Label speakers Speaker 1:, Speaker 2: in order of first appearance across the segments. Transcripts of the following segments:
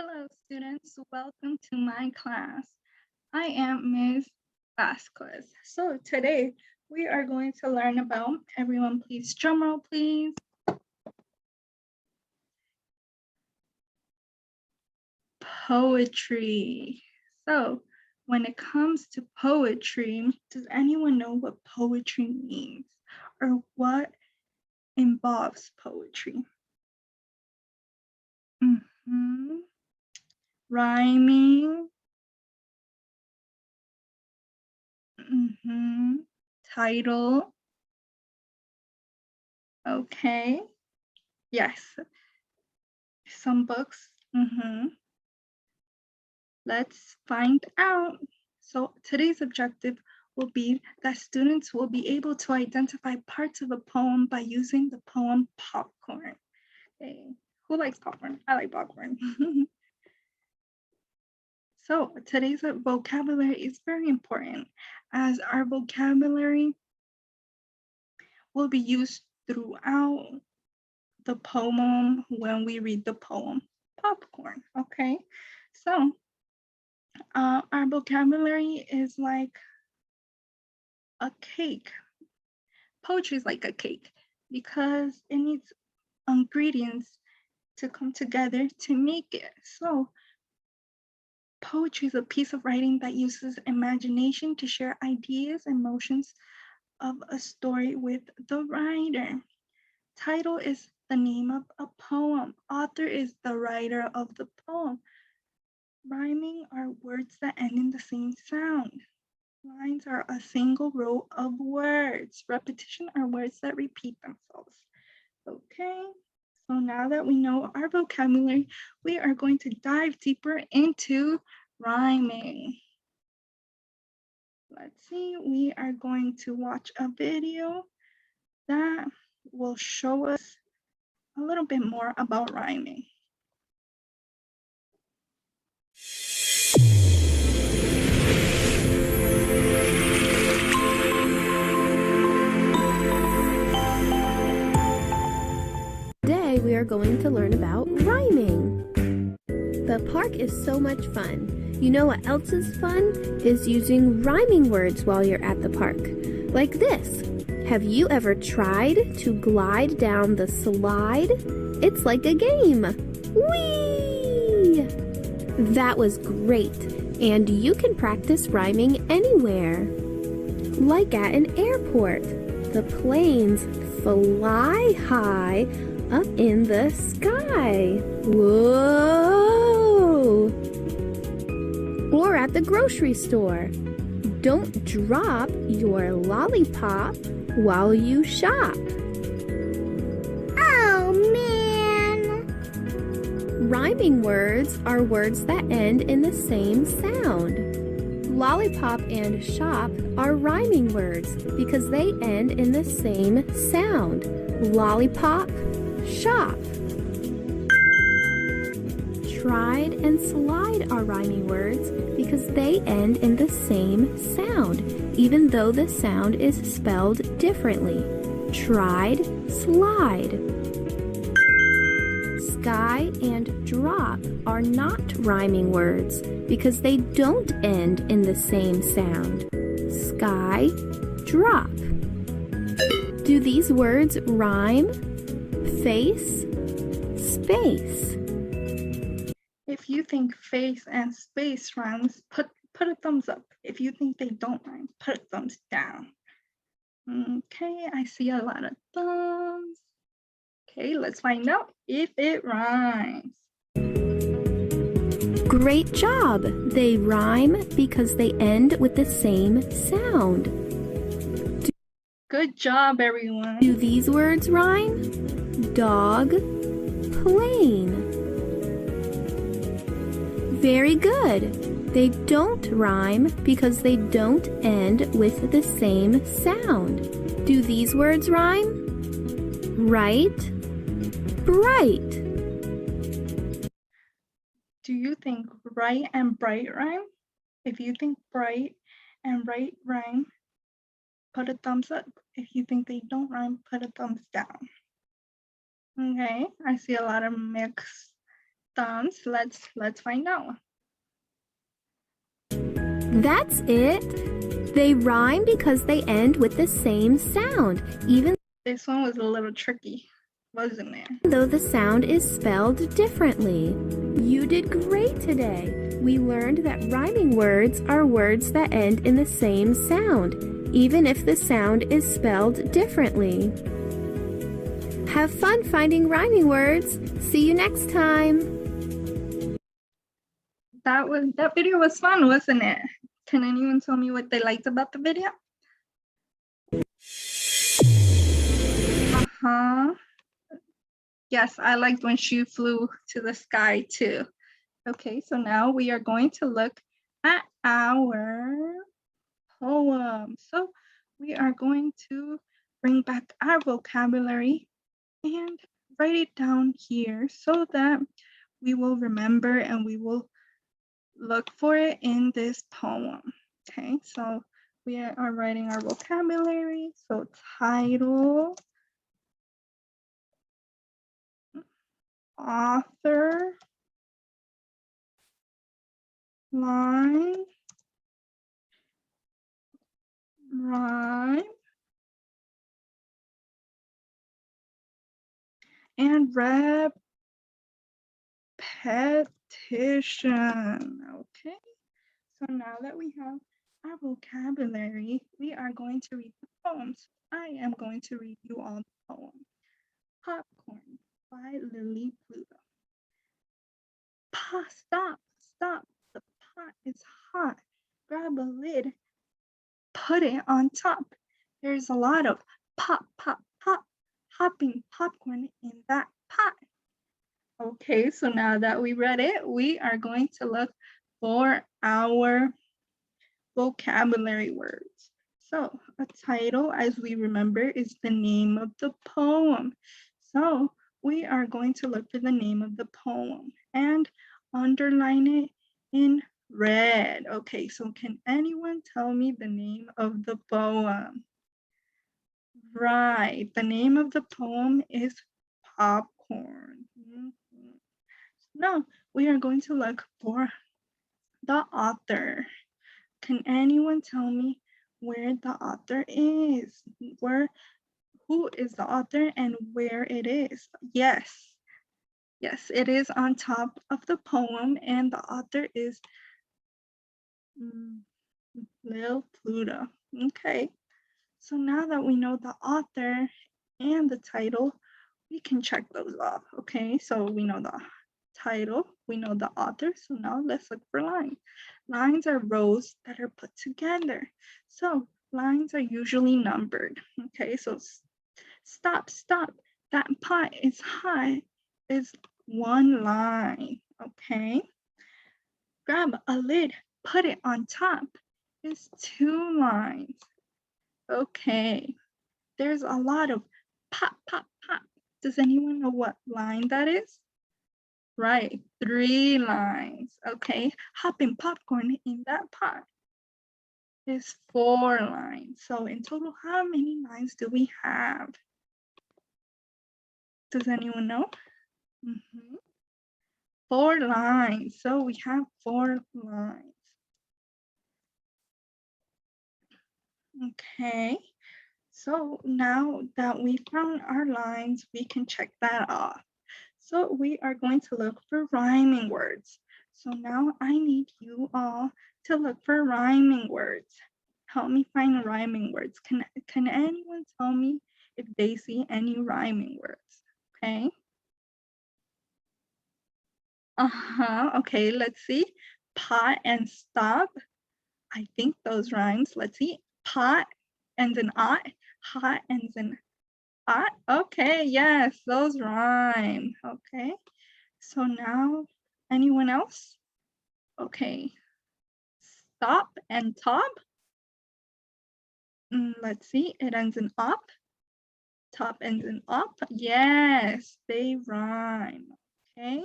Speaker 1: Hello, students. Welcome to my class. I am Ms. Vasquez. So today we are going to learn about, everyone please drum roll, please. Poetry. So when it comes to poetry, does anyone know what poetry means or what involves poetry? Rhyming. Title. Okay. Yes. Some books. Let's find out. So today's objective will be that students will be able to identify parts of a poem by using the poem Popcorn. Okay. Who likes popcorn? I like popcorn. So today's vocabulary is very important as our vocabulary will be used throughout the poem when we read the poem Popcorn. Okay. So our vocabulary is like a cake. Poetry is like a cake because it needs ingredients to come together to make it. So poetry is a piece of writing that uses imagination to share ideas and emotions of a story with the writer. Title is the name of a poem. Author is the writer of the poem. Rhyming are words that end in the same sound. Lines are a single row of words. Repetition are words that repeat themselves. Okay, so now that we know our vocabulary, we are going to dive deeper into rhyming. Let's see, we are going to watch a video that will show us a little bit more about rhyming.
Speaker 2: Today we are going to learn about rhyming. The park is so much fun. You know what else is fun? Is using rhyming words while you're at the park. Like this. Have you ever tried to glide down the slide? It's like a game. Whee! That was great. And you can practice rhyming anywhere. Like at an airport. The planes fly high up in the sky. Whoa! Or at the grocery store. Don't drop your lollipop while you shop.
Speaker 3: Oh, man!
Speaker 2: Rhyming words are words that end in the same sound. Lollipop and shop are rhyming words because they end in the same sound. Lollipop, shop. Tried and slide are rhyming words because they end in the same sound, even though the sound is spelled differently. Tried, slide. Sky and drop are not rhyming words because they don't end in the same sound. Sky, drop. Do these words rhyme? Face, space.
Speaker 1: If you think face and space rhymes, put a thumbs up. If you think they don't rhyme, put a thumbs down. Okay, I see a lot of thumbs. Okay, let's find out if it rhymes.
Speaker 2: Great job! They rhyme because they end with the same sound.
Speaker 1: Good job, everyone.
Speaker 2: Do these words rhyme? Dog, plane. Very good. They don't rhyme because they don't end with the same sound. Do these words rhyme? Right, bright.
Speaker 1: Do you think right and bright rhyme? If you think bright and right rhyme, put a thumbs up. If you think they don't rhyme, put a thumbs down. Okay, I see a lot of mixed dance. Let's find out.
Speaker 2: That's it. They rhyme because they end with the same sound, even
Speaker 1: This one was a little tricky, wasn't it?
Speaker 2: though the sound is spelled differently. You did great today. We learned that rhyming words are words that end in the same sound, even if the sound is spelled differently. Have fun finding rhyming words. See you next time.
Speaker 1: That video was fun, wasn't it? Can anyone tell me what they liked about the video? Yes, I liked when she flew to the sky too. Okay, so now we are going to look at our poem. So we are going to bring back our vocabulary and write it down here so that we will remember and we will look for it in this poem. Okay, so we are writing our vocabulary. So title, author, line, rhyme, and repetition. Okay, so now that we have our vocabulary, we are going to read the poems. I am going to read you all the poems. Popcorn by Lily Pluto. Stop, stop, the pot is hot. Grab a lid, put it on top. There's a lot of pop, pop, pop, hopping popcorn in that pot. Okay, so now that we read it, we are going to look for our vocabulary words. So a title, as we remember, is the name of the poem. So we are going to look for the name of the poem and underline it in red. Okay, so can anyone tell me the name of the poem? Right, the name of the poem is Popcorn. Now we are going to look for the author. Can anyone tell me where the author is? Who is the author and where it is? Yes, it is on top of the poem and the author is Lil Pluto. Okay, so now that we know the author and the title, we can check those off. Okay, so we know the title, we know the author, so now let's look for lines. Lines are rows that are put together. So lines are usually numbered. Okay, so stop, stop, that pot is hot is one line. Okay, grab a lid, put it on top is two lines. Okay, there's a lot of pop, pop, pop. Does anyone know what line that is? Right, three lines. Okay, hopping popcorn in that pot is four lines. So in total, how many lines do we have? Does anyone know? Four lines. So we have four lines. Okay, so now that we found our lines, we can check that off. So we are going to look for rhyming words. So now I need you all to look for rhyming words. Help me find rhyming words. Can anyone tell me if they see any rhyming words? Okay. Okay, let's see. Pot and stop. I think those rhymes. Let's see. Pot ends in ot. Hot ends in ot. Okay, yes, those rhyme. Okay. So now, anyone else? Okay. Stop and top. Let's see, it ends in op. Top ends in op. Yes, they rhyme. Okay.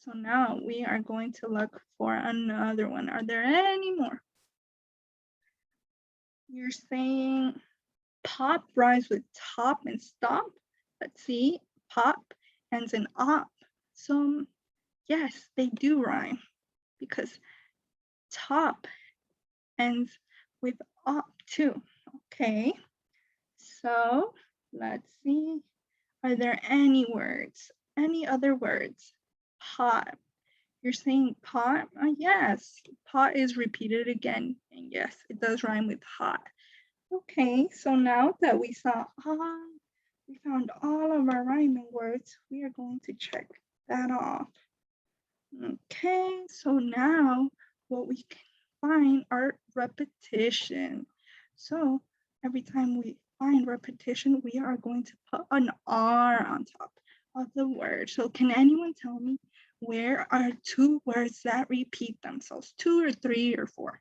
Speaker 1: So now we are going to look for another one. Are there any more? You're saying pop rhymes with top and stop. Let's see, pop ends in op. So Yes, they do rhyme because top ends with op too. Okay, so let's see. Are there any words? Any other words? Pot. You're saying pot? Yes, pot is repeated again. And yes, it does rhyme with hot. Okay, so now that we found all of our rhyming words, we are going to check that off. Okay, so now what we can find are repetition. So every time we find repetition, we are going to put an R on top of the word. So can anyone tell me where are two words that repeat themselves? 2 or 3 or 4?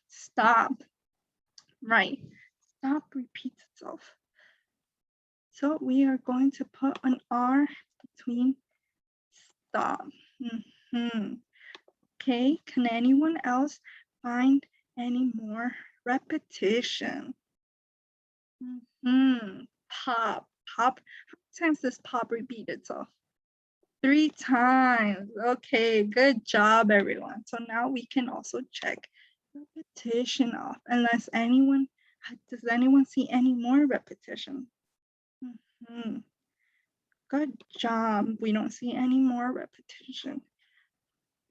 Speaker 1: Stop. Right. Stop repeats itself. So we are going to put an R between stop. Okay, can anyone else find any more repetition? Pop. Pop. How many times does pop repeat itself? 3 times. Okay, good job, everyone. So now we can also check repetition off. Does anyone see any more repetition? Good job. We don't see any more repetition.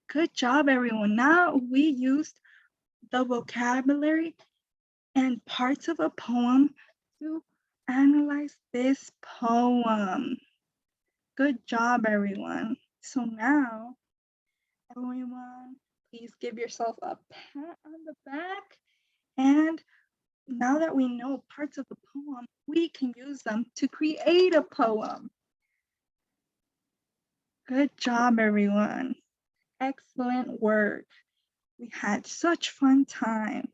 Speaker 1: Good job, everyone. Now we used the vocabulary and parts of a poem to analyze this poem. Good job, everyone. So now, everyone, please give yourself a pat on the back. And now that we know parts of the poem, we can use them to create a poem. Good job, everyone. Excellent work. We had such fun time.